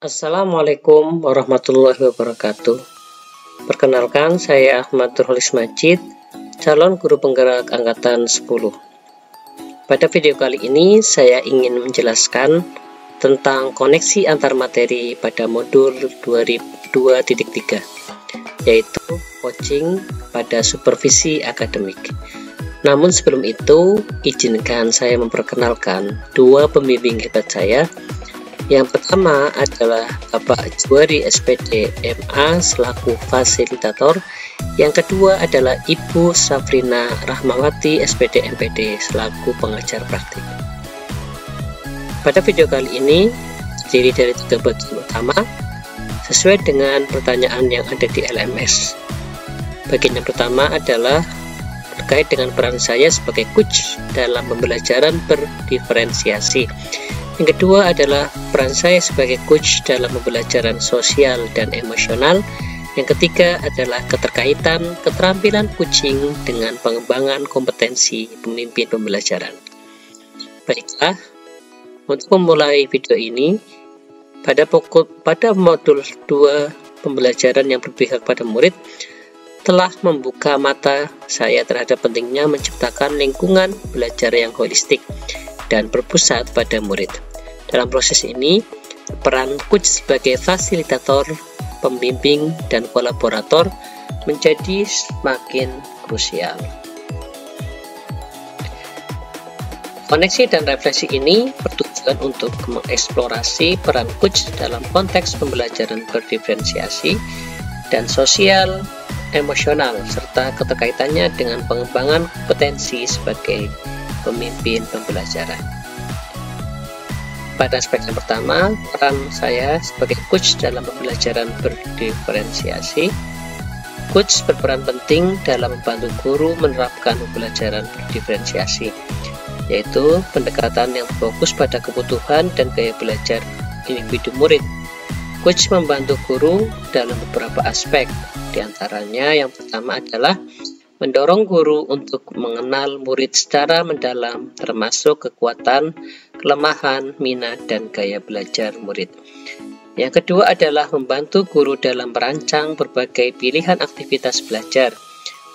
Assalamualaikum warahmatullahi wabarakatuh. Perkenalkan, saya Ahmad Nurholis Majid, calon guru penggerak angkatan 10. Pada video kali ini, saya ingin menjelaskan tentang koneksi antar materi pada modul 2.3, yaitu coaching pada supervisi akademik. Namun sebelum itu, izinkan saya memperkenalkan dua pembimbing hebat saya. Yang pertama adalah Bapak Juwari SPD MA selaku fasilitator. Yang kedua adalah Ibu Safrina Rahmawati SPD MPD selaku pengajar praktik. Pada video kali ini terdiri dari 3 bagian utama sesuai dengan pertanyaan yang ada di LMS. Bagian yang pertama adalah terkait dengan peran saya sebagai coach dalam pembelajaran berdiferensiasi. Yang kedua adalah peran saya sebagai coach dalam pembelajaran sosial dan emosional. Yang ketiga adalah keterkaitan keterampilan coaching dengan pengembangan kompetensi pemimpin pembelajaran. Baiklah, untuk memulai video ini, pada modul 2 pembelajaran yang berpihak pada murid, telah membuka mata saya terhadap pentingnya menciptakan lingkungan belajar yang holistik dan berpusat pada murid. Dalam proses ini, peran coach sebagai fasilitator, pembimbing, dan kolaborator menjadi semakin krusial. Koneksi dan refleksi ini bertujuan untuk mengeksplorasi peran coach dalam konteks pembelajaran berdiferensiasi dan sosial, emosional, serta keterkaitannya dengan pengembangan kompetensi sebagai pemimpin pembelajaran. Pada aspek yang pertama, peran saya sebagai coach dalam pembelajaran berdiferensiasi. Coach berperan penting dalam membantu guru menerapkan pembelajaran berdiferensiasi, yaitu pendekatan yang fokus pada kebutuhan dan gaya belajar individu murid. Coach membantu guru dalam beberapa aspek, diantaranya yang pertama adalah mendorong guru untuk mengenal murid secara mendalam, termasuk kekuatan, kelemahan, minat, dan gaya belajar murid. Yang kedua adalah membantu guru dalam merancang berbagai pilihan aktivitas belajar,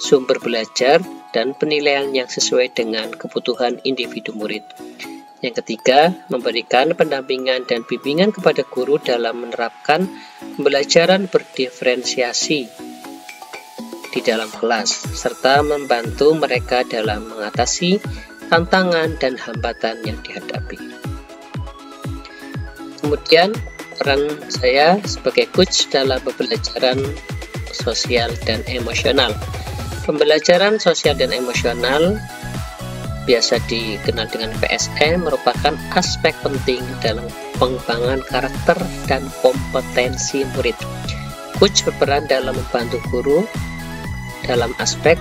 sumber belajar, dan penilaian yang sesuai dengan kebutuhan individu murid. Yang ketiga, memberikan pendampingan dan bimbingan kepada guru dalam menerapkan pembelajaran berdiferensiasi di dalam kelas, serta membantu mereka dalam mengatasi tantangan dan hambatan yang dihadapi. Kemudian, peran saya sebagai coach dalam pembelajaran sosial dan emosional. Pembelajaran sosial dan emosional, biasa dikenal dengan PSE, merupakan aspek penting dalam pengembangan karakter dan kompetensi murid. Coach berperan dalam membantu guru dalam aspek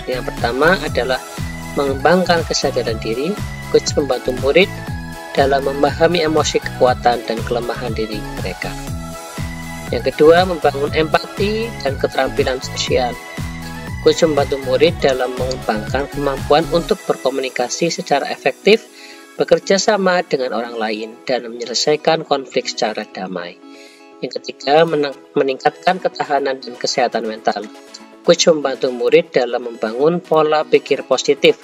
yang pertama adalah mengembangkan kesadaran diri. Coach membantu murid dalam memahami emosi, kekuatan, dan kelemahan diri mereka. Yang kedua, membangun empati dan keterampilan sosial. Coach membantu murid dalam mengembangkan kemampuan untuk berkomunikasi secara efektif, bekerja sama dengan orang lain, dan menyelesaikan konflik secara damai. Yang ketiga, meningkatkan ketahanan dan kesehatan mental. Coach membantu murid dalam membangun pola pikir positif,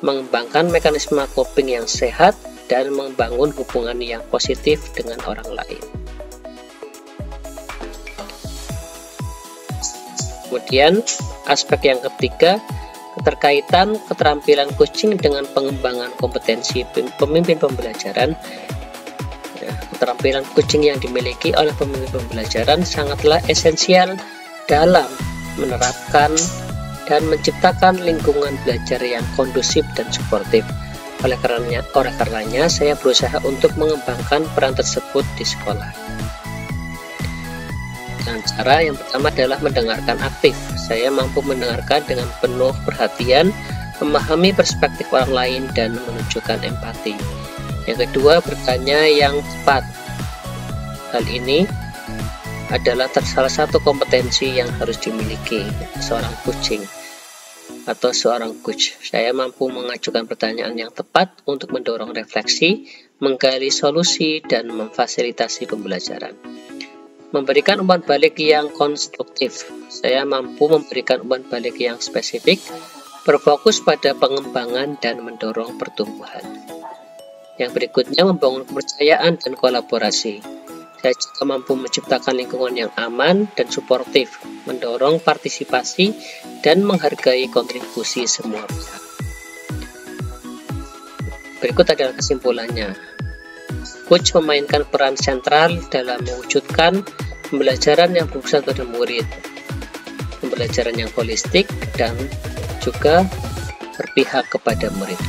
mengembangkan mekanisme coping yang sehat, dan membangun hubungan yang positif dengan orang lain. Kemudian, aspek yang ketiga, keterkaitan keterampilan coaching dengan pengembangan kompetensi pemimpin pembelajaran. Keterampilan coaching yang dimiliki oleh pemimpin pembelajaran sangatlah esensial dalam menerapkan dan menciptakan lingkungan belajar yang kondusif dan suportif. Oleh karenanya, saya berusaha untuk mengembangkan peran tersebut di sekolah. Dengan cara yang pertama adalah mendengarkan aktif. Saya mampu mendengarkan dengan penuh perhatian, memahami perspektif orang lain, dan menunjukkan empati. Yang kedua, bertanya yang tepat. Hal ini adalah salah satu kompetensi yang harus dimiliki seorang coaching. atau seorang coach. Saya mampu mengajukan pertanyaan yang tepat untuk mendorong refleksi, menggali solusi, dan memfasilitasi pembelajaran. Memberikan umpan balik yang konstruktif. Saya mampu memberikan umpan balik yang spesifik, berfokus pada pengembangan dan mendorong pertumbuhan. Yang berikutnya, membangun kepercayaan dan kolaborasi. Saya juga mampu menciptakan lingkungan yang aman dan suportif, mendorong partisipasi dan menghargai kontribusi semua pihak. Berikut adalah kesimpulannya. Coach memainkan peran sentral dalam mewujudkan pembelajaran yang berpusat pada murid, pembelajaran yang holistik, dan juga berpihak kepada murid.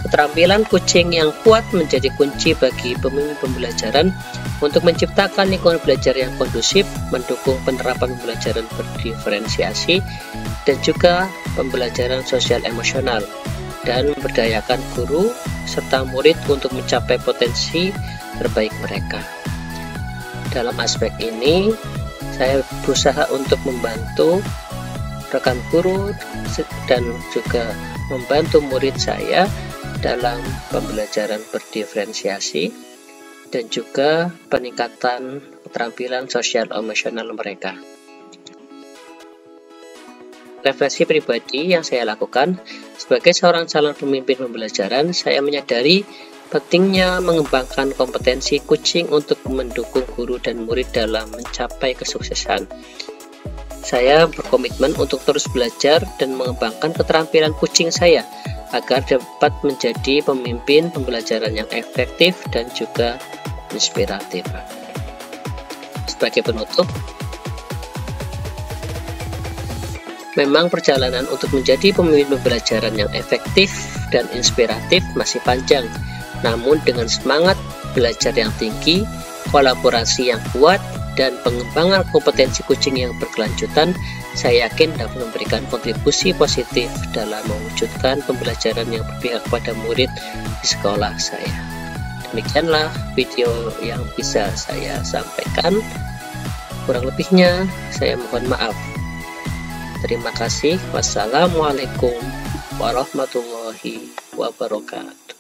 Keterampilan coaching yang kuat menjadi kunci bagi pemimpin pembelajaran untuk menciptakan lingkungan belajar yang kondusif, mendukung penerapan pembelajaran berdiferensiasi, dan juga pembelajaran sosial emosional, dan memberdayakan guru serta murid untuk mencapai potensi terbaik mereka. Dalam aspek ini, saya berusaha untuk membantu rekan guru dan juga membantu murid saya dalam pembelajaran berdiferensiasi dan juga peningkatan keterampilan sosial emosional mereka. Refleksi pribadi yang saya lakukan sebagai seorang calon pemimpin pembelajaran, saya menyadari pentingnya mengembangkan kompetensi coaching untuk mendukung guru dan murid dalam mencapai kesuksesan. Saya berkomitmen untuk terus belajar dan mengembangkan keterampilan coaching saya agar dapat menjadi pemimpin pembelajaran yang efektif dan juga inspiratif. Sebagai penutup, memang perjalanan untuk menjadi pemimpin pembelajaran yang efektif dan inspiratif masih panjang. Namun dengan semangat belajar yang tinggi, kolaborasi yang kuat, dan pengembangan kompetensi coaching yang berkelanjutan, saya yakin dapat memberikan kontribusi positif dalam mewujudkan pembelajaran yang berpihak pada murid di sekolah saya. Demikianlah video yang bisa saya sampaikan. Kurang lebihnya, saya mohon maaf. Terima kasih. Wassalamualaikum warahmatullahi wabarakatuh.